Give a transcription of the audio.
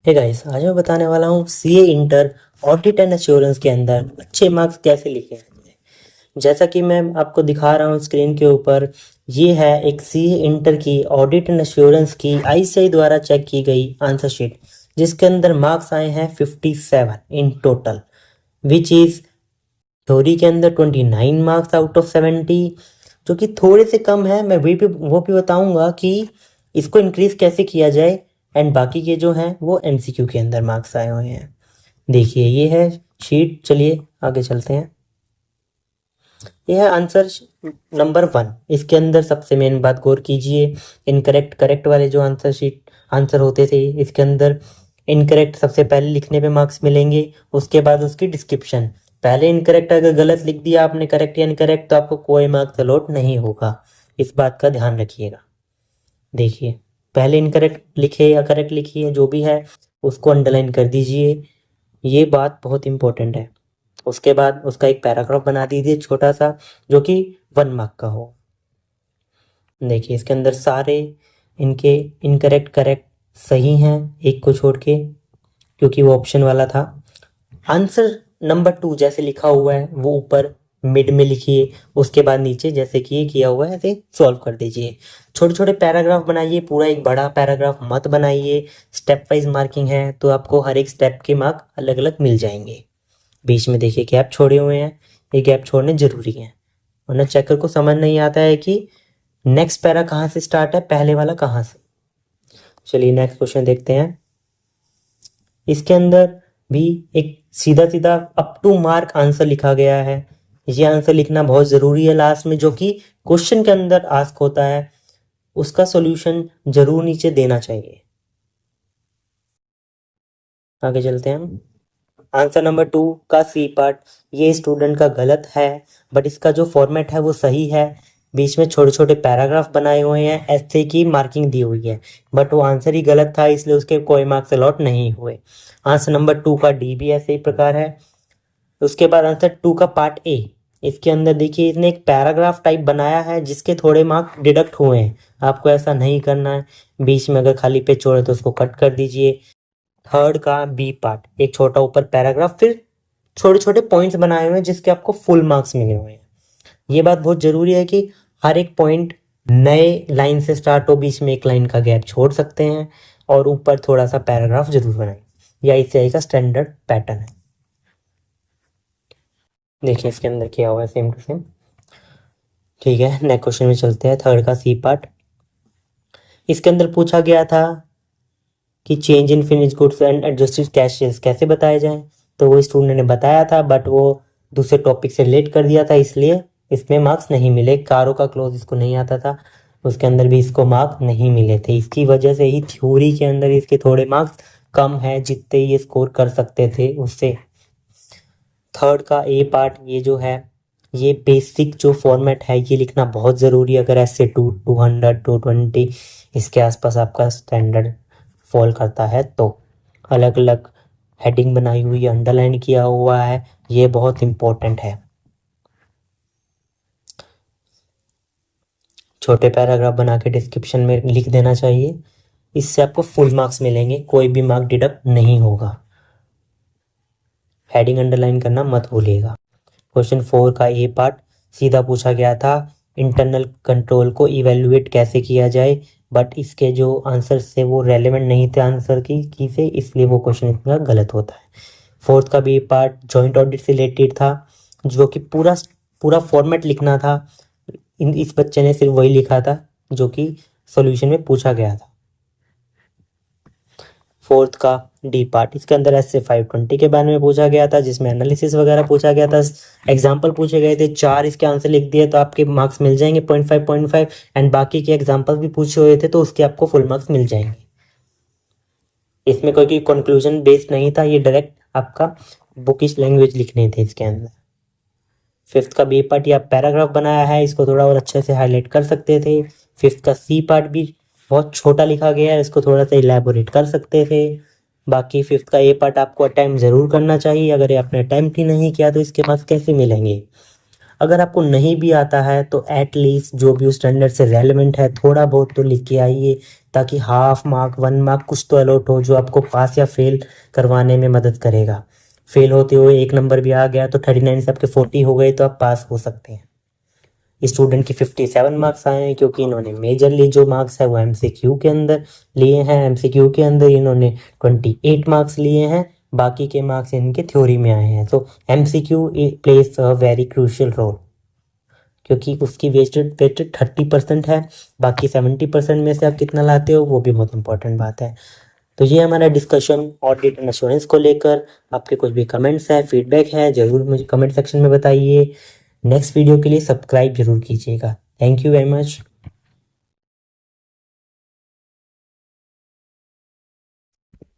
Hey guys, आज मैं बताने वाला हूँ CA inter audit and assurance के अंदर अच्छे मार्क्स कैसे लिखे हैं। जैसा कि मैं आपको दिखा रहा हूँ स्क्रीन के ऊपर, ये है एक सीए इंटर की ऑडिट एंड एश्योरेंस की आईसीएआई द्वारा चेक की गई आंसर शीट, जिसके अंदर मार्क्स आए हैं 57 in total, which is theory के अंदर 29 मार्क्स आउट ऑफ 70, जो कि थोड़े से कम है। मैं वो भी बताऊंगा कि इसको इंक्रीज कैसे किया जाए। एंड बाकी के जो हैं वो एमसीक्यू के अंदर मार्क्स आए हुए हैं। देखिए, ये है शीट। चलिए आगे चलते हैं। ये है आंसर नंबर 1। इसके अंदर सबसे मेन बात गौर कीजिए, इनकरेक्ट करेक्ट वाले जो आंसर होते थे, इसके अंदर इनकरेक्ट सबसे पहले लिखने पे मार्क्स मिलेंगे, उसके बाद उसकी डिस्क्रिप्शन। पहले इनकरेक्ट अगर गलत लिख दिया आपने, करेक्ट या इनकरेक्ट, तो आपको कोई मार्क्स अलॉट नहीं होगा। इस बात का ध्यान रखिएगा। देखिए, पहले इनकरेक्ट लिखे या करेक्ट लिखिए, जो भी है उसको अंडरलाइन कर दीजिए। ये बात बहुत इंपॉर्टेंट है। उसके बाद उसका एक पैराग्राफ बना दीजिए छोटा सा, जो कि 1 मार्क का हो। देखिए, इसके अंदर सारे इनके इनकरेक्ट करेक्ट सही हैं, एक को छोड़ के, क्योंकि वो ऑप्शन वाला था। आंसर नंबर 2 जैसे लिखा हुआ है वो ऊपर मिड में लिखिए, उसके बाद नीचे जैसे कि ये किया हुआ है ऐसे सॉल्व कर दीजिए। छोटे छोटे पैराग्राफ बनाइए, पूरा एक बड़ा पैराग्राफ मत बनाइए। स्टेप वाइज मार्किंग है तो आपको हर एक स्टेप के मार्क अलग अलग मिल जाएंगे। बीच में देखिए गैप छोड़े हुए हैं, ये गैप छोड़ने जरूरी है, वरना चेकर को समझ नहीं आता है कि नेक्स्ट पैरा कहाँ से स्टार्ट है, पहले वाला कहाँ से। चलिए नेक्स्ट क्वेश्चन देखते हैं। इसके अंदर भी एक सीधा सीधा अप टू मार्क आंसर लिखा गया है। ये आंसर लिखना बहुत ज़रूरी है लास्ट में, जो कि क्वेश्चन के अंदर आस्क होता है, उसका सॉल्यूशन जरूर नीचे देना चाहिए। आगे चलते हैं। आंसर नंबर 2 का सी पार्ट, ये स्टूडेंट का गलत है, बट इसका जो फॉर्मेट है वो सही है। बीच में छोटे छोटे पैराग्राफ बनाए हुए हैं, ऐसे की मार्किंग दी हुई है, बट वो आंसर ही गलत था, इसलिए उसके कोई मार्क्स अलॉट नहीं हुए। आंसर नंबर 2 का डी भी ऐसे ही प्रकार है। उसके बाद आंसर 2 का पार्ट ए, इसके अंदर देखिए इसने एक पैराग्राफ टाइप बनाया है जिसके थोड़े मार्क्स डिडक्ट हुए हैं। आपको ऐसा नहीं करना है, बीच में अगर खाली पेज छोड़े तो उसको कट कर दीजिए। थर्ड का बी पार्ट, एक छोटा ऊपर पैराग्राफ, फिर छोटे छोटे पॉइंट्स बनाए हुए हैं जिसके आपको फुल मार्क्स मिले हुए हैं। ये बात बहुत जरूरी है कि हर एक पॉइंट नए लाइन से स्टार्ट हो, बीच में एक लाइन का गैप छोड़ सकते हैं, और ऊपर थोड़ा सा पैराग्राफ जरूर बनाएं। या ICAI का स्टैंडर्ड पैटर्न है। देखिए इसके अंदर किया हुआ है सेम टू सेम। ठीक है, नेक्स्ट क्वेश्चन में चलते हैं। थर्ड का सी पार्ट, इसके अंदर पूछा गया था कि change in finish goods and adjusted cash sales कैसे बताए जाएं। तो वो स्टूडेंट ने बताया था, बट वो दूसरे टॉपिक से रिलेट कर दिया था, इसलिए इसमें मार्क्स नहीं मिले। कारो का क्लोज इसको नहीं आता था, उसके अंदर भी इसको मार्क्स नहीं मिले थे। इसकी वजह से ही थ्योरी के अंदर इसके थोड़े मार्क्स कम है, जितने ये स्कोर कर सकते थे उससे। थर्ड का ए पार्ट, ये जो है ये बेसिक जो फॉर्मेट है ये लिखना बहुत ज़रूरी है। अगर ऐसे 200 220 इसके आसपास आपका स्टैंडर्ड फॉल करता है तो। अलग अलग हेडिंग बनाई हुई है, अंडरलाइन किया हुआ है, ये बहुत इंपॉर्टेंट है। छोटे पैराग्राफ बना के डिस्क्रिप्शन में लिख देना चाहिए, इससे आपको फुल मार्क्स मिलेंगे, कोई भी मार्क डिडक्ट नहीं होगा। हेडिंग अंडरलाइन करना मत भूलिएगा। क्वेश्चन 4 का ए पार्ट सीधा पूछा गया था, इंटरनल कंट्रोल को इवेल्युएट कैसे किया जाए, बट इसके जो आंसर से वो रेलेवेंट नहीं थे आंसर की से, इसलिए वो क्वेश्चन इतना गलत होता है। फोर्थ का भी पार्ट जॉइंट ऑडिट से रिलेटेड था, जो कि पूरा पूरा फॉर्मेट लिखना था। इस बच्चे ने सिर्फ वही लिखा था जो कि सॉल्यूशन में पूछा गया था। फोर्थ का डी पार्ट, इसके अंदर ऐसे 520 के बारे में पूछा गया था, जिसमें एनालिसिस वगैरह पूछा गया था, एग्जाम्पल पूछे गए थे। 4 इसके आंसर लिख दिए तो आपके मार्क्स मिल जाएंगे 0.5 एंड बाकी के एग्जाम्पल भी पूछे हुए थे तो उसके आपको फुल मार्क्स मिल जाएंगे। इसमें कोई कंक्लूजन बेस्ड नहीं था, ये डायरेक्ट आपका बुकिश लैंग्वेज लिखने थे इसके अंदर। फिफ्थ का बी पार्ट या पैराग्राफ बनाया है, इसको थोड़ा और अच्छे से हाईलाइट कर सकते थे। फिफ्थ का सी पार्ट भी बहुत छोटा लिखा गया है, इसको थोड़ा सा इलेबोरेट कर सकते थे। बाकी फिफ्थ का ए पार्ट आपको अटेम्प्ट ज़रूर करना चाहिए, अगर ये आपने अटेम्प्ट ही नहीं किया तो इसके मार्क्स कैसे मिलेंगे। अगर आपको नहीं भी आता है तो एटलीस्ट जो भी उस स्टैंडर्ड से रेलेवेंट है थोड़ा बहुत तो लिख के आइए, ताकि हाफ मार्क 1 मार्क कुछ तो अलॉट हो जो आपको पास या फेल करवाने में मदद करेगा। फेल होते हुए 1 नंबर भी आ गया तो 39 से आपके 40 हो गए तो आप पास हो सकते हैं। स्टूडेंट की 57 मार्क्स आए हैं क्योंकि इन्होंने मेजरली जो मार्क्स है वो एमसीक्यू के अंदर लिए हैं। एमसीक्यू के अंदर इन्होंने 28 मार्क्स लिए हैं, बाकी के मार्क्स इनके थ्योरी में आए हैं। तो MCQ place a very crucial role, क्योंकि उसकी वेस्टेड वेटेड 30% है, बाकी 70% में से आप कितना लाते हो वो भी बहुत इंपॉर्टेंट बात है। तो ये हमारा डिस्कशन ऑडिट एंड एश्योरेंस को लेकर। आपके कुछ भी कमेंट्स है, फीडबैक है, ज़रूर मुझे कमेंट सेक्शन में बताइए। नेक्स्ट वीडियो के लिए सब्सक्राइब जरूर कीजिएगा। Thank you very much.